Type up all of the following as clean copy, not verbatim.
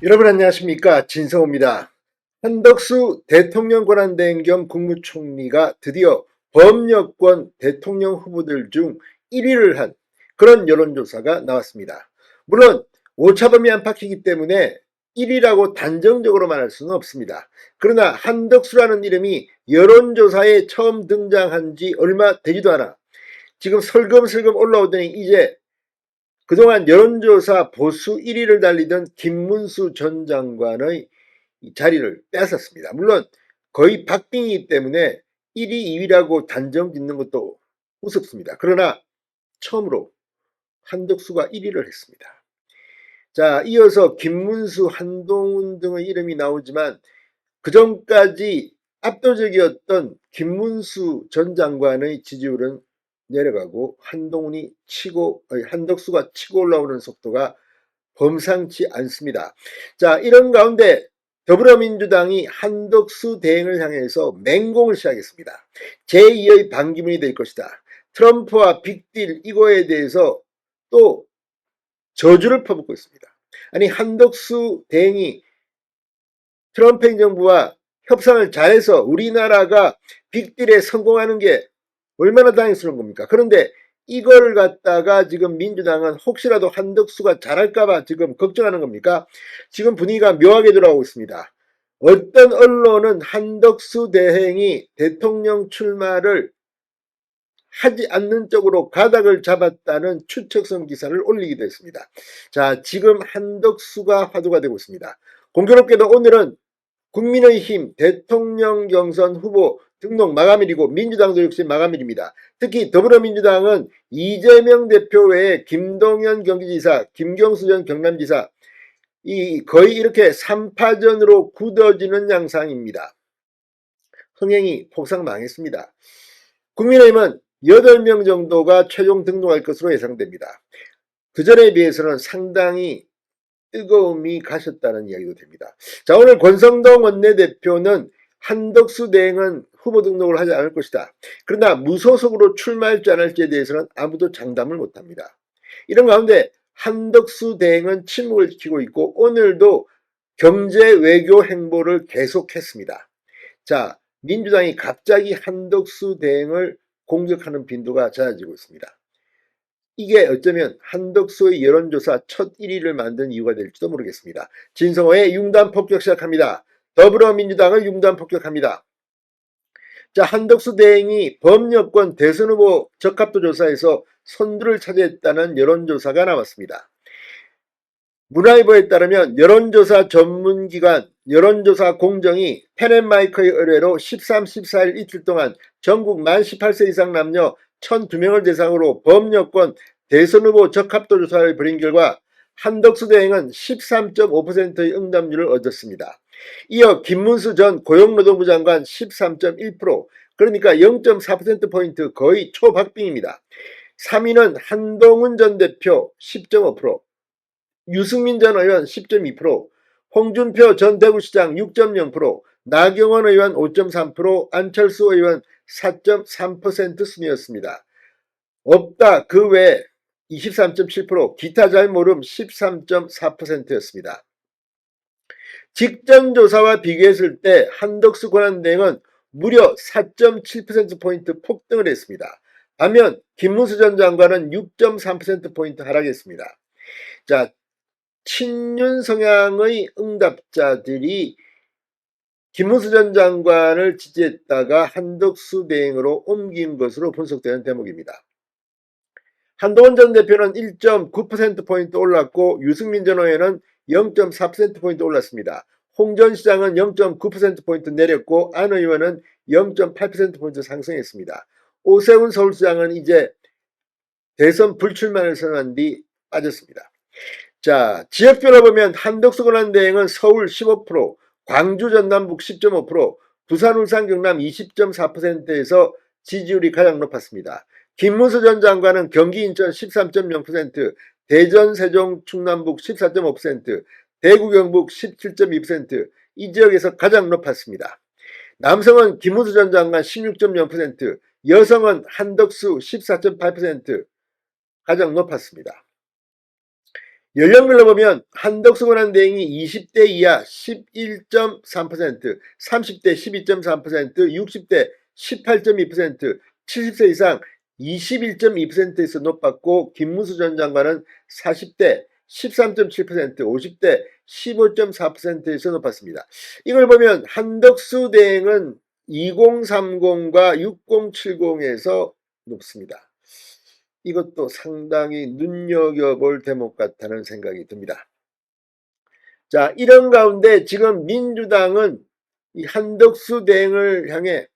여러분 안녕하십니까, 진성호입니다. 한덕수 대통령 권한대행 겸 국무총리가 드디어 범여권 대통령 후보들 중 1위를 한 그런 여론조사가 나왔습니다. 물론 오차범위 안팎이기 때문에 1위라고 단정적으로 말할 수는 없습니다. 그러나 한덕수라는 이름이 여론조사에 처음 등장한 지 얼마 되지도 않아 지금 슬금슬금 올라오더니 이제 그동안 여론조사 보수 1위를 달리던 김문수 전 장관의 자리를 뺏었습니다. 물론 거의 박빙이기 때문에 1위, 2위라고 단정 짓는 것도 우습습니다. 그러나 처음으로 한덕수가 1위를 했습니다. 자, 이어서 김문수, 한동훈 등의 이름이 나오지만 그전까지 압도적이었던 김문수 전 장관의 지지율은 내려가고 한덕수가 치고 올라오는 속도가 범상치 않습니다. 자, 이런 가운데 더불어민주당이 한덕수 대행을 향해서 맹공을 시작했습니다. 제2의 반기문이 될 것이다. 트럼프와 빅딜 이거에 대해서 또 저주를 퍼붓고 있습니다. 아니, 한덕수 대행이 트럼프 행정부와 협상을 잘해서 우리나라가 빅딜에 성공하는 게 얼마나 다행스러운 겁니까? 그런데 이걸 갖다가 지금 민주당은 혹시라도 한덕수가 잘할까봐 지금 걱정하는 겁니까? 지금 분위기가 묘하게 돌아오고 있습니다. 어떤 언론은 한덕수 대행이 대통령 출마를 하지 않는 쪽으로 가닥을 잡았다는 추측성 기사를 올리기도 했습니다. 자, 지금 한덕수가 화두가 되고 있습니다. 공교롭게도 오늘은 국민의힘 대통령 경선 후보 등록 마감일이고 민주당도 역시 마감일입니다. 특히 더불어민주당은 이재명 대표 외에 김동연 경기지사, 김경수 전 경남지사 거의 이렇게 3파전으로 굳어지는 양상입니다. 흥행이 폭삭 망했습니다. 국민의힘은 8명 정도가 최종 등록할 것으로 예상됩니다. 그전에 비해서는 상당히 뜨거움이 가셨다는 이야기도 됩니다. 자, 오늘 권성동 원내대표는 한덕수 대행은 후보 등록을 하지 않을 것이다. 그러나 무소속으로 출마할지 안 할지에 대해서는 아무도 장담을 못합니다. 이런 가운데 한덕수 대행은 침묵을 지키고 있고 오늘도 경제 외교 행보를 계속했습니다. 자, 민주당이 갑자기 한덕수 대행을 공격하는 빈도가 잦아지고 있습니다. 이게 어쩌면 한덕수의 여론조사 첫 1위를 만든 이유가 될지도 모르겠습니다. 진성호의 융단 폭격 시작합니다. 더불어민주당을 융단 폭격합니다. 자, 한덕수 대행이 범여권 대선 후보 적합도 조사에서 선두를 차지했다는 여론조사가 나왔습니다. 문화일보에 따르면 여론조사 전문기관 여론조사 공정이 펜앤마이크의 의뢰로 13, 14일 이틀 동안 전국 만 18세 이상 남녀 1002명을 대상으로 범여권 대선 후보 적합도 조사를 벌인 결과 한덕수 대행은 13.5%의 응답률을 얻었습니다. 이어 김문수 전 고용노동부 장관 13.1%, 그러니까 0.4%포인트 거의 초박빙입니다. 3위는 한동훈 전 대표 10.5%, 유승민 전 의원 10.2%, 홍준표 전 대구시장 6.0%, 나경원 의원 5.3%, 안철수 의원 4.3% 순이었습니다. 없다 그 외에 23.7%, 기타 잘 모름 13.4%였습니다. 직전 조사와 비교했을 때 한덕수 권한대행은 무려 4.7%포인트 폭등을 했습니다. 반면 김문수 전 장관은 6.3%포인트 하락했습니다. 자, 친윤 성향의 응답자들이 김문수 전 장관을 지지했다가 한덕수 대행으로 옮긴 것으로 분석되는 대목입니다. 한동훈 전 대표는 1.9%포인트 올랐고 유승민 전 의원은 0.4%포인트 올랐습니다. 홍 전 시장은 0.9%포인트 내렸고 안 의원은 0.8%포인트 상승했습니다. 오세훈 서울시장은 이제 대선 불출마를 선언한 뒤 빠졌습니다. 자, 지역별로 보면 한덕수 권한대행은 서울 15%, 광주 전남북 10.5%, 부산 울산 경남 20.4%에서 지지율이 가장 높았습니다. 김문수 전 장관은 경기 인천 13.0%, 대전 세종 충남북 14.5%, 대구 경북 17.2%, 이 지역에서 가장 높았습니다. 남성은 김문수 전 장관 16.0%, 여성은 한덕수 14.8% 가장 높았습니다. 연령별로 보면 한덕수 권한대행이 20대 이하 11.3%, 30대 12.3%, 60대 18.2%, 70세 이상 21.2%에서 높았고 김문수 전 장관은 40대 13.7%, 50대 15.4%에서 높았습니다. 이걸 보면 한덕수 대행은 2030과 6070에서 높습니다. 이것도 상당히 눈여겨볼 대목 같다는 생각이 듭니다. 자, 이런 가운데 지금 민주당은 이 한덕수 대행을 향해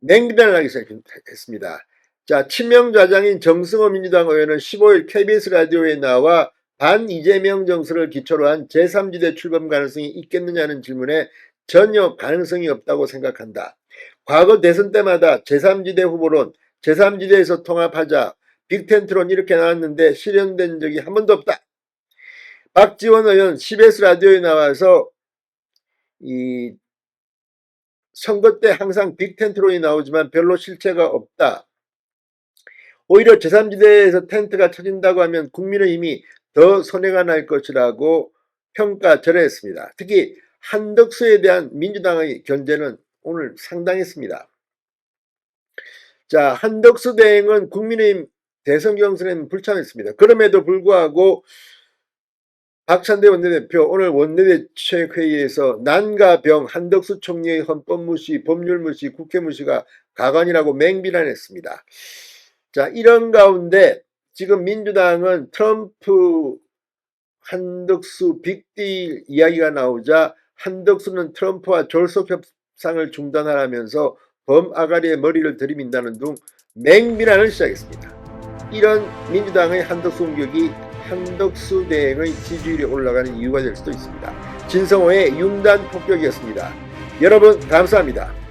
맹비난을 하기 시작했습니다. 자, 친명좌장인 정승호 민주당 의원은 15일 KBS 라디오에 나와 반 이재명 정서를 기초로 한 제3지대 출범 가능성이 있겠느냐는 질문에 전혀 가능성이 없다고 생각한다. 과거 대선 때마다 제3지대 후보론, 제3지대에서 통합하자, 빅텐트론 이렇게 나왔는데 실현된 적이 한 번도 없다. 박지원 의원 CBS 라디오에 나와서 이 선거 때 항상 빅텐트론이 나오지만 별로 실체가 없다. 오히려 제3지대에서 텐트가 쳐진다고 하면 국민의힘이 더 손해가 날 것이라고 평가절하했습니다. 특히 한덕수에 대한 민주당의 견제는 오늘 상당했습니다. 자, 한덕수 대행은 국민의힘 대선 경선에는 불참했습니다. 그럼에도 불구하고 박찬대 원내대표 오늘 원내대 최회의에서 난과 병 한덕수 총리의 헌법 무시, 법률 무시, 국회 무시가 가관이라고 맹비난했습니다. 자, 이런 가운데 지금 민주당은 트럼프 한덕수 빅딜 이야기가 나오자 한덕수는 트럼프와 졸속 협상을 중단하라면서 범아가리의 머리를 들이민다는 등 맹비난을 시작했습니다. 이런 민주당의 한덕수 공격이 한덕수 대행의 지지율이 올라가는 이유가 될 수도 있습니다. 진성호의 융단 폭격이었습니다. 여러분 감사합니다.